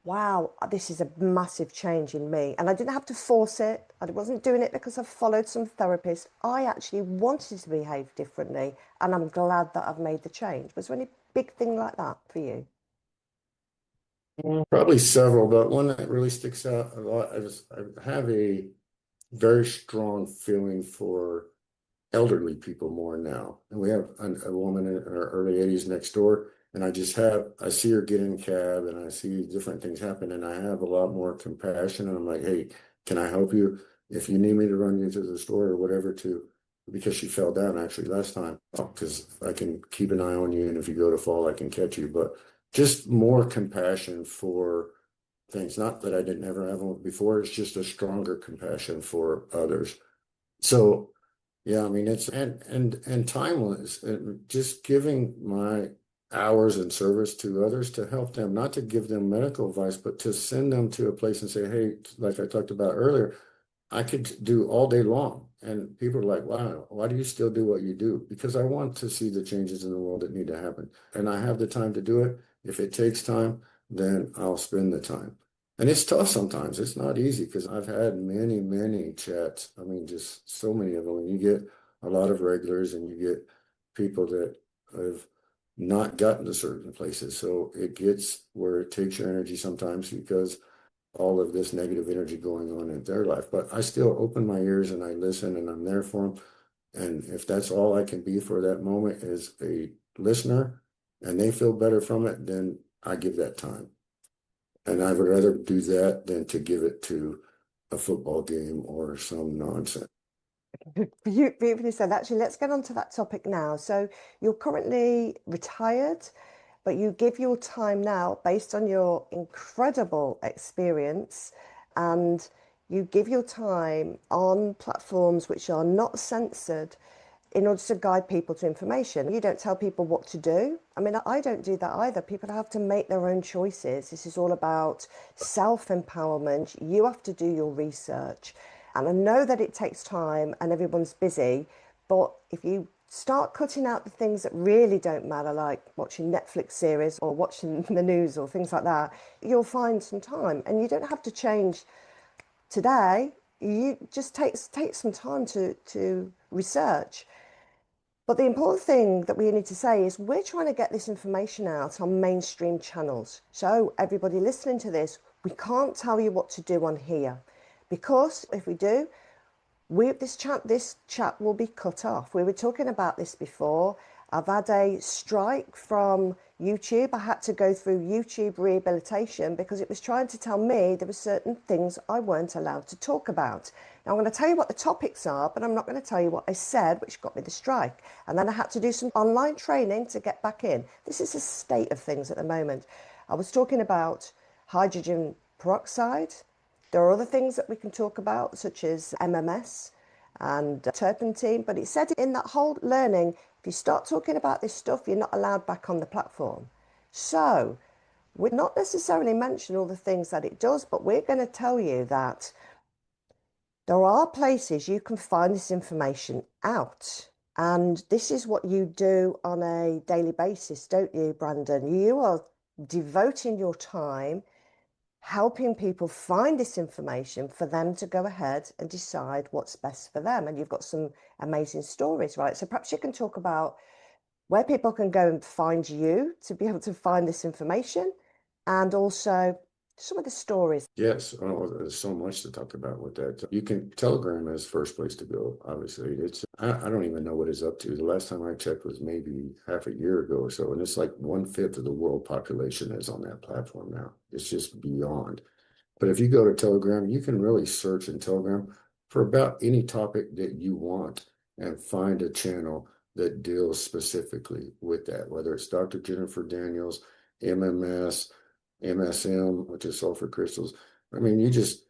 wow, this is a massive change in me, and I didn't have to force it. I wasn't doing it because I've followed some therapist. I actually wanted to behave differently, and I'm glad that I've made the change. Was there any big thing like that for you? Probably several, but one that really sticks out a lot is I have a very strong feeling for elderly people more now. And we have a woman in her early 80s next door, and I see her get in a cab and I see different things happen, and I have a lot more compassion. And I'm like, hey, can I help you? If you need me to run you to the store or whatever, because she fell down actually last time, because I can keep an eye on you, and if you go to fall, I can catch you. But just more compassion for things. Not that I didn't ever have one before, it's just a stronger compassion for others. So yeah, I mean it's and timeless, and just giving my hours in service to others to help them, not to give them medical advice, but to send them to a place and say, hey, like I talked about earlier, I could do all day long. And people are like, wow, why do you still do what you do? Because I want to see the changes in the world that need to happen. And I have the time to do it. If it takes time, then I'll spend the time. And it's tough sometimes. It's not easy because I've had many, many chats. I mean, just so many of them. And you get a lot of regulars and you get people that have not gotten to certain places. So it gets where it takes your energy sometimes because all of this negative energy going on in their life. But I still open my ears and I listen and I'm there for them. And if that's all I can be for that moment is a listener and they feel better from it, then I give that time. And I would rather do that than to give it to a football game or some nonsense. Beautifully said. Actually, let's get on to that topic now. So, you're currently retired, but you give your time now based on your incredible experience, and you give your time on platforms which are not censored in order to guide people to information. You don't tell people what to do. I mean, I don't do that either. People have to make their own choices. This is all about self-empowerment. You have to do your research. And I know that it takes time and everyone's busy, but if you start cutting out the things that really don't matter, like watching Netflix series or watching the news or things like that, you'll find some time. And you don't have to change today. You just take some time to research. But the important thing that we need to say is we're trying to get this information out on mainstream channels. So everybody listening to this, we can't tell you what to do on here because if we do, this chat will be cut off. We were talking about this before. I've had a strike from YouTube. I had to go through YouTube rehabilitation because it was trying to tell me there were certain things I weren't allowed to talk about. Now I'm going to tell you what the topics are, but I'm not going to tell you what I said, which got me the strike. And then I had to do some online training to get back in. This is a state of things at the moment. I was talking about hydrogen peroxide. There are other things that we can talk about, such as MMS and turpentine, but it said in that whole learning, if you start talking about this stuff, you're not allowed back on the platform. So we're not necessarily mention all the things that it does, but we're going to tell you that there are places you can find this information out. And this is what you do on a daily basis, don't you, Brandon? You are devoting your time helping people find this information for them to go ahead and decide what's best for them. And you've got some amazing stories, right? So perhaps you can talk about where people can go and find you to be able to find this information and also some of the stories. Yes, oh, there's so much to talk about with that. You can Telegram is first place to go. Obviously, I don't even know what it's up to. The last time I checked was maybe half a year ago or so, and it's like 1/5 of the world population is on that platform now. It's just beyond. But if you go to Telegram, you can really search in Telegram for about any topic that you want. and find a channel that deals specifically with that, whether it's Dr. Jennifer Daniels, MMS, MSM, which is sulfur crystals. I mean, you just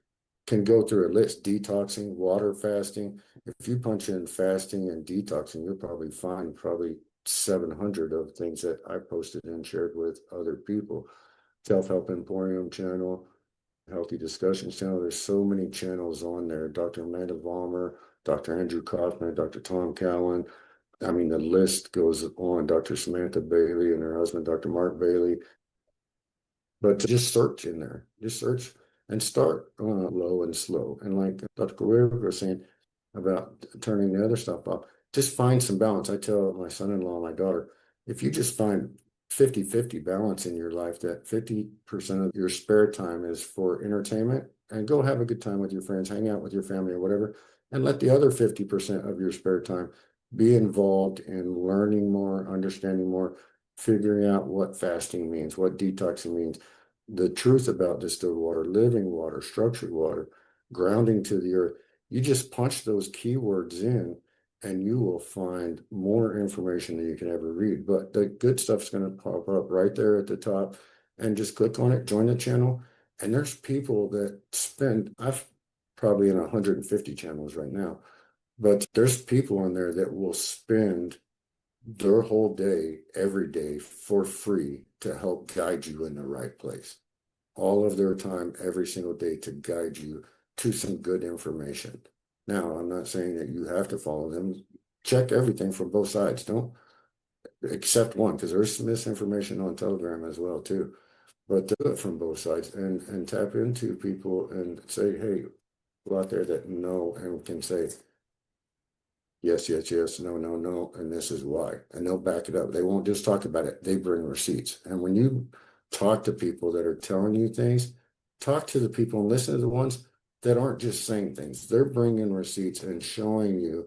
can go through a list, detoxing, water fasting. If you punch in fasting and detoxing, you'll probably find probably 700 of things that I posted and shared with other people. Self-Help Emporium channel, Healthy Discussions channel. There's so many channels on there. Dr. Amanda Vollmer, Dr. Andrew Kaufman, Dr. Tom Cowan. I mean, the list goes on. Dr. Samantha Bailey and her husband, Dr. Mark Bailey. But just search in there. Just search and start low and slow. And like Dr. Whitaker was saying about turning the other stuff off, just find some balance. I tell my son-in-law and my daughter, if you just find 50-50 balance in your life, that 50% of your spare time is for entertainment, and go have a good time with your friends, hang out with your family or whatever, and let the other 50% of your spare time be involved in learning more, understanding more, figuring out what fasting means, what detoxing means, the truth about distilled water, living water, structured water, grounding to the earth. You just punch those keywords in and you will find more information than you can ever read. But the good stuff's going to pop up right there at the top, and just click on it, join the channel. And there's people that I've probably in 150 channels right now, but there's people on there that will spend their whole day, every day for free to help guide you in the right place. All of their time, every single day to guide you to some good information. Now, I'm not saying that you have to follow them. Check everything from both sides. Don't accept one, because there's some misinformation on Telegram as well too. But do it from both sides and tap into people and say, hey, go out there that know and can say, yes, yes, yes, no, no, no, and this is why. And they'll back it up. They won't just talk about it, they bring receipts. And when you talk to people that are telling you things, talk to the people and listen to the ones that aren't just saying things. They're bringing receipts and showing you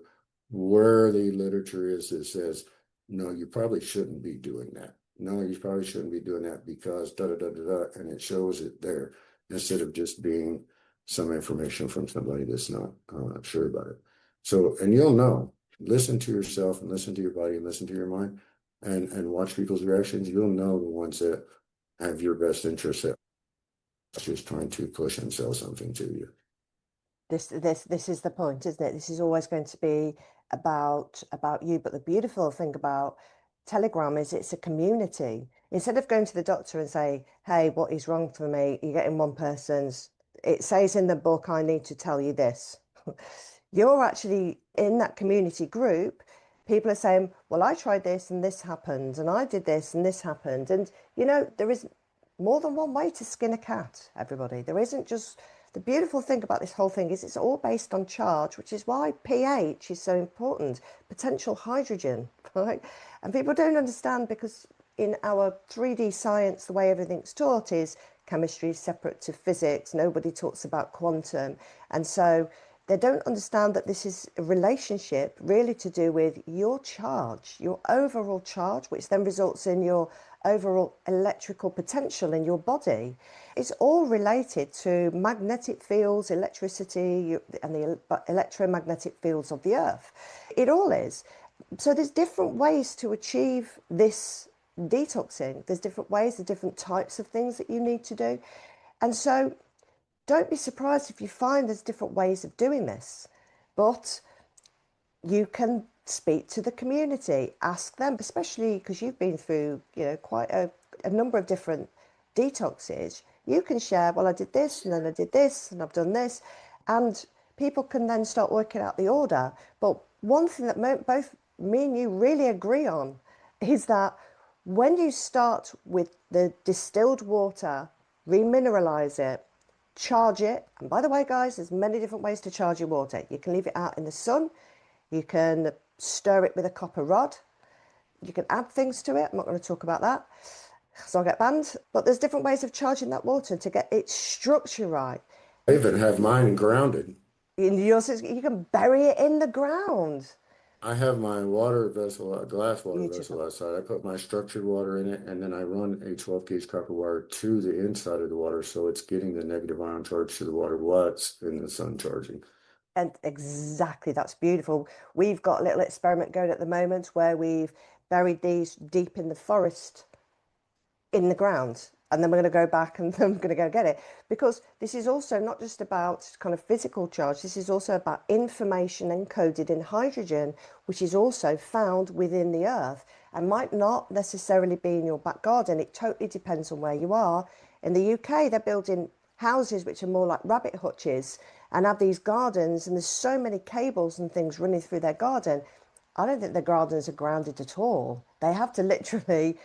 where the literature is that says, no, you probably shouldn't be doing that. No, you probably shouldn't be doing that because da da da da da, and it shows it there instead of just being some information from somebody that's not sure about it. So, and you'll know, listen to yourself and listen to your body and listen to your mind and watch people's reactions. You'll know the ones that have your best interest at just trying to push and sell something to you. This is the point, isn't it? This is always going to be about you. But the beautiful thing about Telegram is it's a community. Instead of going to the doctor and say, hey, what is wrong for me? You get in one person's, it says in the book, I need to tell you this. You're actually in that community group. People are saying, well, I tried this and this happened, and I did this and this happened. And, there is more than one way to skin a cat, everybody. There isn't just the beautiful thing about this whole thing is it's all based on charge, which is why pH is so important, potential hydrogen, right? And people don't understand because in our 3D science, the way everything's taught is chemistry is separate to physics. Nobody talks about quantum. And so they don't understand that this is a relationship really to do with your charge, your overall charge, which then results in your overall electrical potential in your body. It's all related to magnetic fields, electricity, and the electromagnetic fields of the earth. It all is. So there's different ways to achieve this detoxing. There's different ways, there's different types of things that you need to do. And so don't be surprised if you find there's different ways of doing this, but you can speak to the community, ask them, especially because you've been through, quite a number of different detoxes. You can share, well, I did this and then I did this and I've done this, and people can then start working out the order. But one thing that both me and you really agree on is that when you start with the distilled water, remineralize it, charge it. And by the way, guys, there's many different ways to charge your water. You can leave it out in the sun. You can stir it with a copper rod. You can add things to it. I'm not going to talk about that because I'll get banned. But there's different ways of charging that water to get its structure right. I even have mine grounded. You can bury it in the ground. I have my water vessel, a glass water vessel Beautiful. outside. I put my structured water in it, and then I run a 12 gauge copper wire to the inside of the water, so it's getting the negative ion charge to the water while it's in the sun charging. And exactly, that's beautiful. We've got a little experiment going at the moment where we've buried these deep in the forest in the ground. And then we're going to go back and then we're going to go get it. Because this is also not just about kind of physical charge, this is also about information encoded in hydrogen, which is also found within the earth and might not necessarily be in your back garden. It totally depends on where you are. In the UK, they're building houses which are more like rabbit hutches and have these gardens, and there's so many cables and things running through their garden. I don't think the gardens are grounded at all. They have to literally,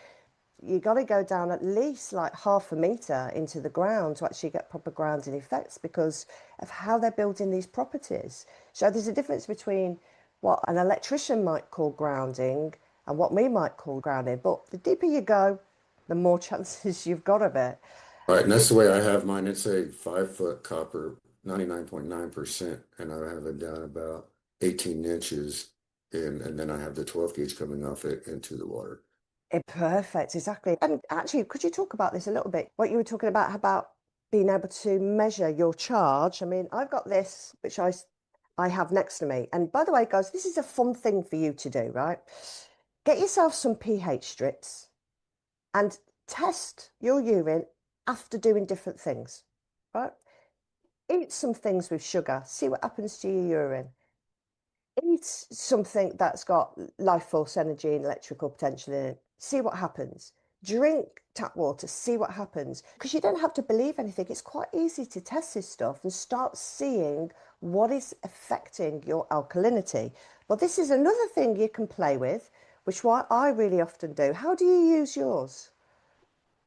you got to go down at least like half a meter into the ground to actually get proper grounding effects because of how they're building these properties. So there's a difference between what an electrician might call grounding and what we might call grounding. But the deeper you go, the more chances you've got of it. Right, and that's the way I have mine. It's a 5 foot copper, 99.9%, and I have it down about 18 inches in, and then I have the 12 gauge coming off it into the water. Perfect, exactly. And actually, could you talk about this a little bit? What you were talking about being able to measure your charge. I mean, I've got this, which I have next to me. And by the way, guys, this is a fun thing for you to do, right? Get yourself some pH strips and test your urine after doing different things, right? Eat some things with sugar, see what happens to your urine. Eat something that's got life force energy and electrical potential in it. See what happens. Drink tap water, see what happens. Because you don't have to believe anything. It's quite easy to test this stuff and start seeing what is affecting your alkalinity. But this is another thing you can play with, which what I really often do. How do you use yours?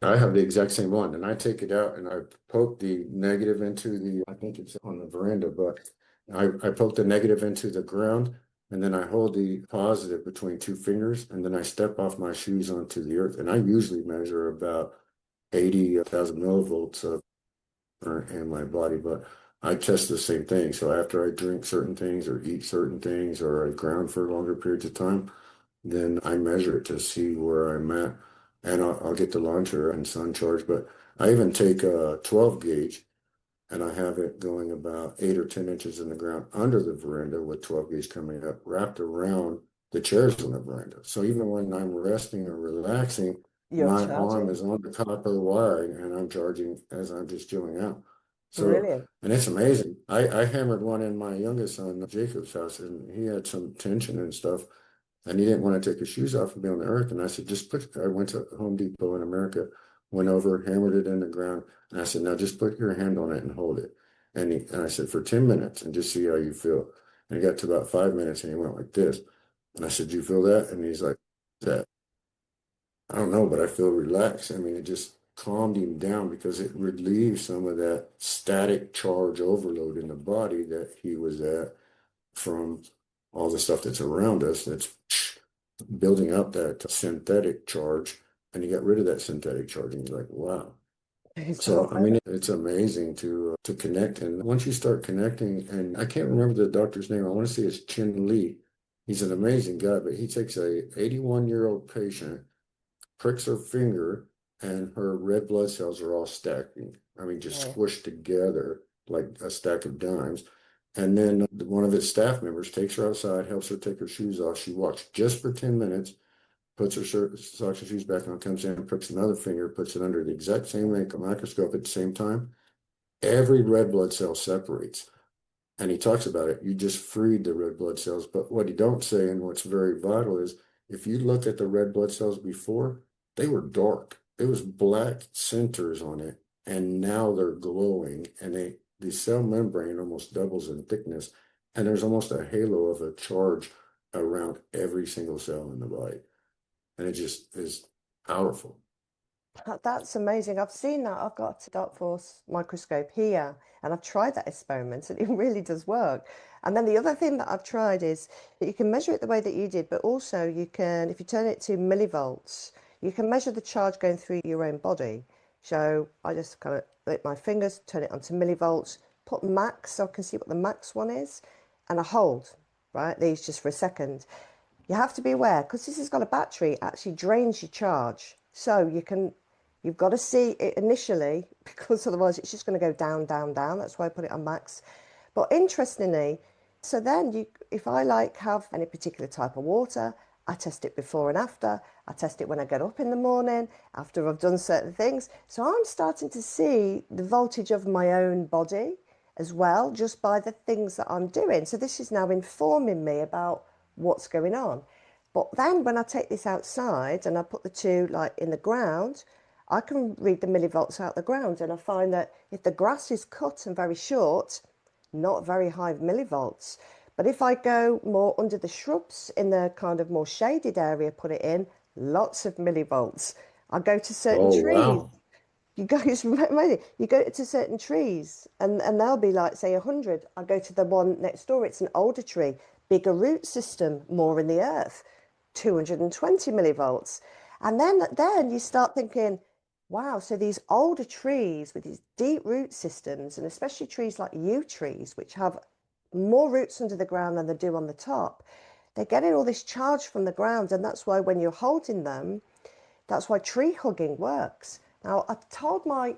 I have the exact same one, and I take it out and I poke the negative into the, I think it's on the veranda, but I poke the negative into the ground, and then I hold the positive between two fingers, and then I step off my shoes onto the earth. And I usually measure about 80,000 millivolts in my body, but I test the same thing. So after I drink certain things or eat certain things or I ground for longer periods of time, then I measure it to see where I'm at, and I'll get the launcher and sun charge. But I even take a 12 gauge and I have it going about 8 or 10 inches in the ground under the veranda with 12 gauge coming up, wrapped around the chairs on the veranda. So even when I'm resting or relaxing, You're my arm charging. is on the copper wire and I'm charging as I'm just chilling out. So, Brilliant. and it's amazing. I hammered one in my youngest son, Jacob's house, and he had some tension and stuff. And he didn't want to take his shoes off and be on the earth. And I said, just put, I went to Home Depot in America, went over, hammered it in the ground. And I said, now just put your hand on it and hold it. And I said, for 10 minutes and just see how you feel. And he got to about 5 minutes and he went like this. And I said, you feel that? And he's like, that, I don't know, but I feel relaxed. I mean, it just calmed him down because it relieved some of that static charge overload in the body that he was at from all the stuff that's around us that's building up that synthetic charge, and you get rid of that synthetic charge and you're like, wow. So I mean it's amazing to connect, and once you start connecting, and I can't remember the doctor's name, I want to say it's Chin Lee. He's an amazing guy, but he takes a 81-year-old patient, pricks her finger, and her red blood cells are all stacking. I mean, just Yeah. squished together like a stack of dimes. And then one of his staff members takes her outside, helps her take her shoes off. She walks just for 10 minutes, puts her socks and shoes back on, comes in, pricks another finger, puts it under the exact same microscope at the same time. Every red blood cell separates. And he talks about it. You just freed the red blood cells. But what he don't say, and what's very vital, is if you look at the red blood cells before, they were dark. There was black centers on it, and now they're glowing. And the cell membrane almost doubles in thickness, and there's almost a halo of a charge around every single cell in the body. And it just is powerful. That's amazing. I've seen that. I've got a dark force microscope here and I've tried that experiment and it really does work. And then the other thing that I've tried is that you can measure it the way that you did, but also you can, if you turn it to millivolts, you can measure the charge going through your own body. So I just kind of lick my fingers, turn it onto millivolts, put max so I can see what the max one is, and I hold, right, these just for a second. You have to be aware because this has got a battery, it actually drains your charge. So you've got to see it initially because otherwise it's just going to go down, down, down. That's why I put it on max. But interestingly, So then if I like have any particular type of water, I test it before and after. I test it when I get up in the morning, after I've done certain things. So I'm starting to see the voltage of my own body as well, just by the things that I'm doing. So this is now informing me about what's going on. But then when I take this outside and I put the two like in the ground, I can read the millivolts out the ground, and I find that if the grass is cut and very short, not very high millivolts. But if I go more under the shrubs in the kind of more shaded area, put it in, lots of millivolts. I go to certain Oh, trees. wow. You go, it's amazing. You go to certain trees and they'll be like, say, 100. I go to the one next door. It's an older tree, bigger root system, more in the earth, 220 millivolts. And then you start thinking, wow, so these older trees with these deep root systems, and especially trees like yew trees, which have more roots under the ground than they do on the top, they're getting all this charge from the ground. And that's why when you're holding them, that's why tree hugging works. Now, I told my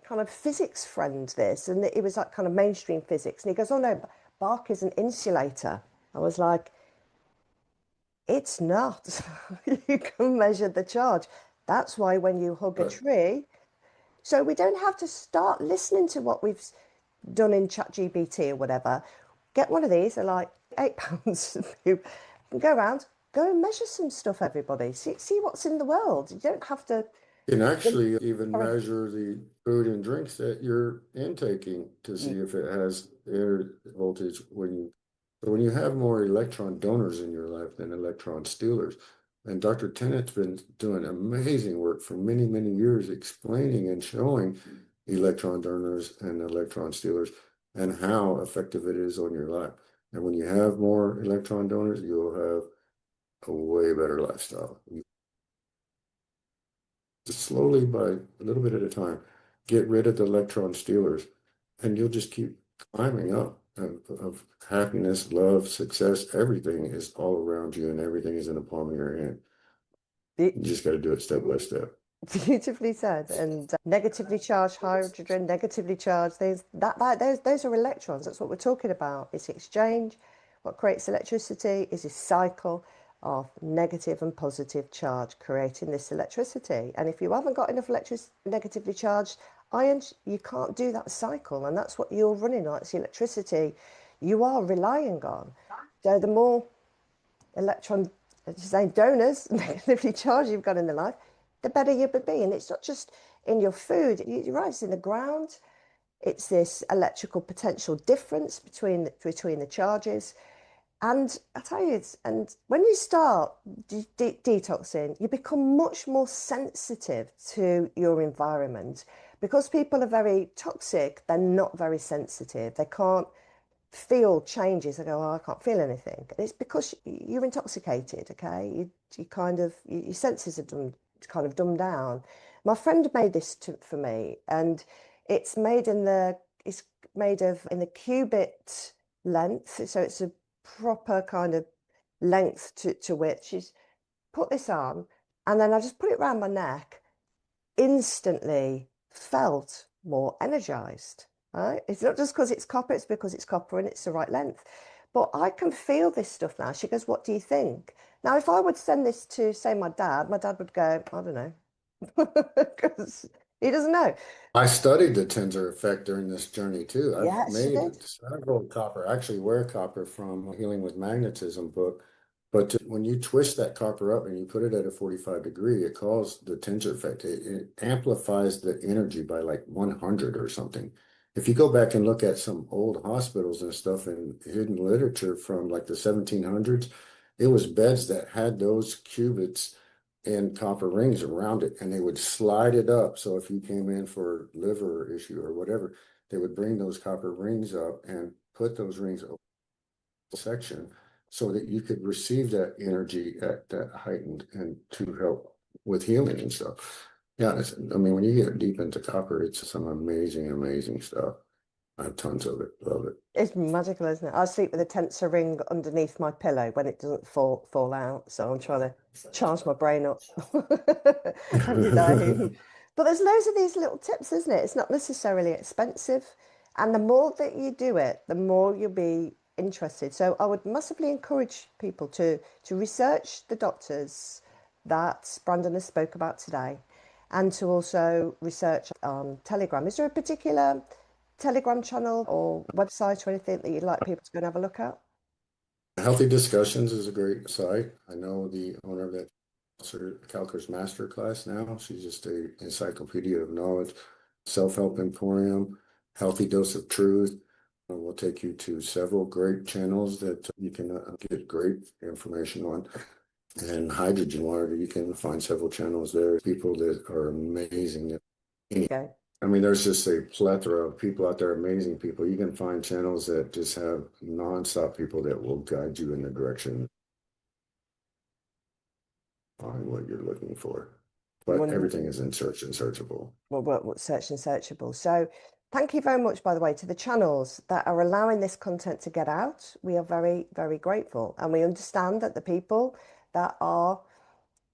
kind of physics friend this, and it was like kind of mainstream physics. And he goes, oh no, bark is an insulator. I was like, it's not. You can measure the charge. That's why when you hug a But tree, so we don't have to start listening to what we've done in ChatGPT or whatever. Get one of these, they're like £8. You can go around, go and measure some stuff, everybody. See what's in the world. You don't have to. you can actually even measure the food and drinks that you're intaking to see You, if it has air voltage when you have more electron donors in your life than electron stealers. And Dr. Tennett's been doing amazing work for many, many years explaining and showing electron donors and electron stealers and how effective it is on your life. And when you have more electron donors, you'll have a way better lifestyle. Just slowly, by a little bit at a time, get rid of the electron stealers, and you'll just keep climbing up of happiness, love, success. Everything is all around you, and everything is in the palm of your hand. You just got to do it step by step. beautifully said. And negatively charged hydrogen, negatively charged things. Those are electrons. That's what we're talking about. It's exchange. What creates electricity is this cycle of negative and positive charge creating this electricity. And if you haven't got enough negatively charged ions, you can't do that cycle. And that's what you're running on. It's the electricity you are relying on. So the more electron, say donors, negatively charged you've got in the life, the better you would be. And it's not just in your food. You're right, it's in the ground. It's this electrical potential difference between the charges. And I tell you, and when you start detoxing, you become much more sensitive to your environment because people are very toxic. They're not very sensitive. They can't feel changes. I go, oh, I can't feel anything. And it's because you're intoxicated, okay? You kind of, your senses are kind of dumbed down. My friend made this for me, and it's made it's made of in the cubit length. So it's a proper kind of length to width. She's put this on, and then I just put it around my neck, instantly felt more energized. Right? It's not just because it's copper, it's because it's copper and it's the right length. But I can feel this stuff now. She goes, what do you think? Now, if I would send this to, say, my dad would go, I don't know, because he doesn't know. I studied the tensor effect during this journey too. I've Yes, she made did. several copper, I actually wear copper from a Healing with Magnetism book. But when you twist that copper up and you put it at a 45 degree, it calls the tensor effect. It amplifies the energy by like 100 or something. If you go back and look at some old hospitals and stuff in hidden literature from like the 1700s, it was beds that had those cubits and copper rings around it, and they would slide it up. So if you came in for liver issue or whatever, they would bring those copper rings up and put those rings over the section so that you could receive that energy at that heightened and to help with healing and stuff. Yeah, I mean, when you get deep into copper, it's some amazing, amazing stuff. I have tons of it. Love it. It's magical, isn't it? I sleep with a tensor ring underneath my pillow when it doesn't fall out. So I'm trying to charge my brain up every day. But there's loads of these little tips, isn't it? It's not necessarily expensive. And the more that you do it, the more you'll be interested. So I would massively encourage people to research the doctors that Brandon has spoke about today, and to also research on Telegram. Is there a particular Telegram channel or website or anything that you'd like people to go and have a look at? Healthy Discussions is a great site. I know the owner of that Calcare's master class now. She's just a encyclopedia of knowledge. Self-Help Emporium, Healthy Dose of Truth. Will take you to several great channels that you can get great information on. And Hydrogen Water, you can find several channels there. People that are amazing. Okay. I mean, there's just a plethora of people out there, amazing people. You can find channels that just have nonstop people that will guide you in the direction on what you're looking for. But everything is in search and searchable. Well, search and searchable. So thank you very much, by the way, to the channels that are allowing this content to get out. We are very, very grateful. And we understand that the people that are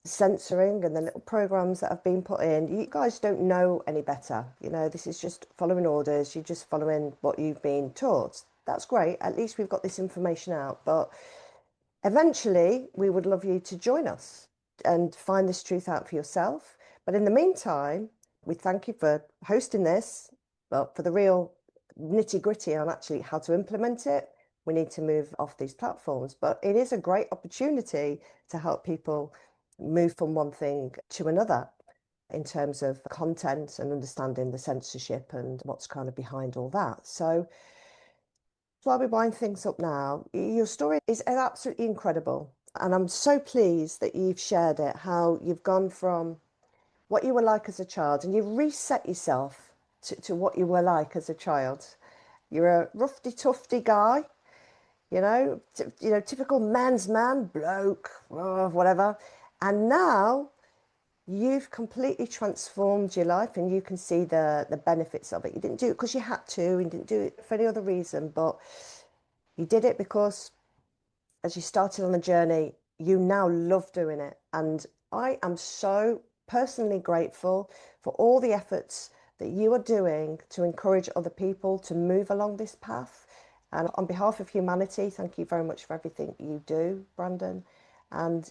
censoring and the little programs that have been put in, you guys don't know any better. You know, this is just following orders. You're just following what you've been taught. That's great. At least we've got this information out. But eventually, we would love you to join us and find this truth out for yourself. But in the meantime, we thank you for hosting this. But for the real nitty gritty on actually how to implement it, we need to move off these platforms. But it is a great opportunity to help people move from one thing to another in terms of content and understanding the censorship and what's kind of behind all that. So while we wind things up now, your story is absolutely incredible. And I'm so pleased that you've shared it, how you've gone from what you were like as a child and you've reset yourself to what you were like as a child. You're a roughy, tufty guy, typical man's man, bloke, whatever. And now you've completely transformed your life and you can see the benefits of it. You didn't do it because you had to, and didn't do it for any other reason, but you did it because as you started on the journey, you now love doing it. And I am so personally grateful for all the efforts that you are doing to encourage other people to move along this path. And on behalf of humanity, thank you very much for everything you do, Brandon. And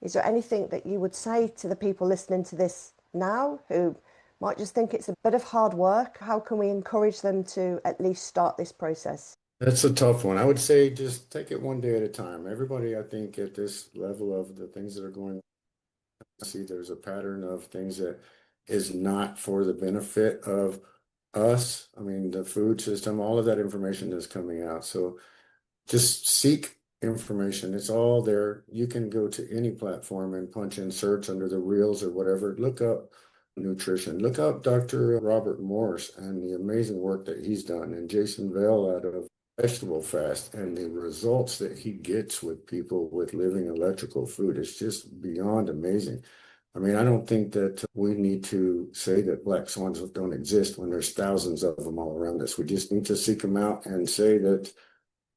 is there anything that you would say to the people listening to this now who might just think it's a bit of hard work? How can we encourage them to at least start this process? That's a tough one. I would say just take it one day at a time. Everybody, I think, at this level of the things that are going on, I see there's a pattern of things that is not for the benefit of us. I mean, the food system, all of that information is coming out. So just seek information. It's all there. You can go to any platform and punch in search under the reels or whatever. Look up nutrition. Look up Dr. Robert Morse and the amazing work that he's done, and Jason Vale out of Vegetable Fast, and the results that he gets with people with living electrical food. It's just beyond amazing. I mean, I don't think that we need to say that black swans don't exist when there's thousands of them all around us. We just need to seek them out and say that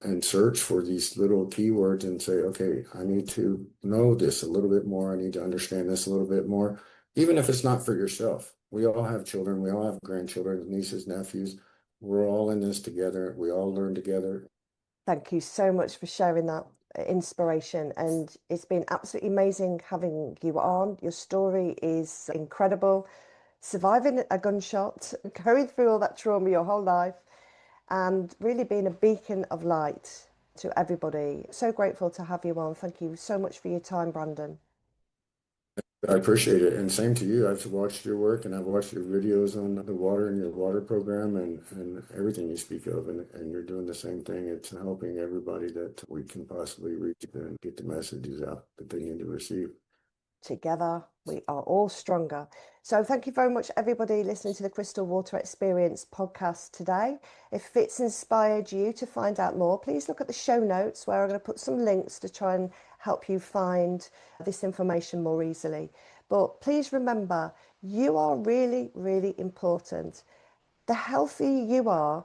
and search for these little keywords and say, okay, I need to know this a little bit more. I need to understand this a little bit more, even if it's not for yourself. We all have children. We all have grandchildren, nieces, nephews. We're all in this together. We all learn together. Thank you so much for sharing that inspiration. And it's been absolutely amazing having you on. Your story is incredible. Surviving a gunshot, going through all that trauma your whole life, and really being a beacon of light to everybody. So grateful to have you on. Thank you so much for your time, Brandon. I appreciate it. And same to you. I've watched your work and I've watched your videos on the water and your water program and everything you speak of. And you're doing the same thing. It's helping everybody that we can possibly reach and get the messages out that they need to receive. Together, we are all stronger. So thank you very much, everybody listening to the Crystal Water Experience podcast today. If it's inspired you to find out more, please look at the show notes where I'm going to put some links to try and help you find this information more easily. But please remember, you are really, really important. The healthier you are,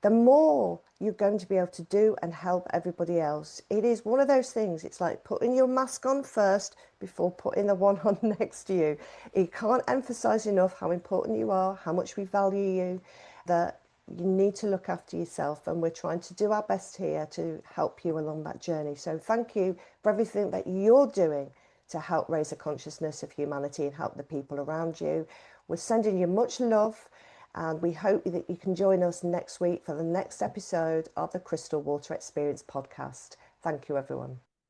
the more you're going to be able to do and help everybody else. It is one of those things, it's like putting your mask on first before putting the one on next to you. You can't emphasize enough how important you are, how much we value you, that you need to look after yourself, and we're trying to do our best here to help you along that journey. So thank you for everything that you're doing to help raise the consciousness of humanity and help the people around you. We're sending you much love, and we hope that you can join us next week for the next episode of the Crystal Water Experience podcast. Thank you, everyone.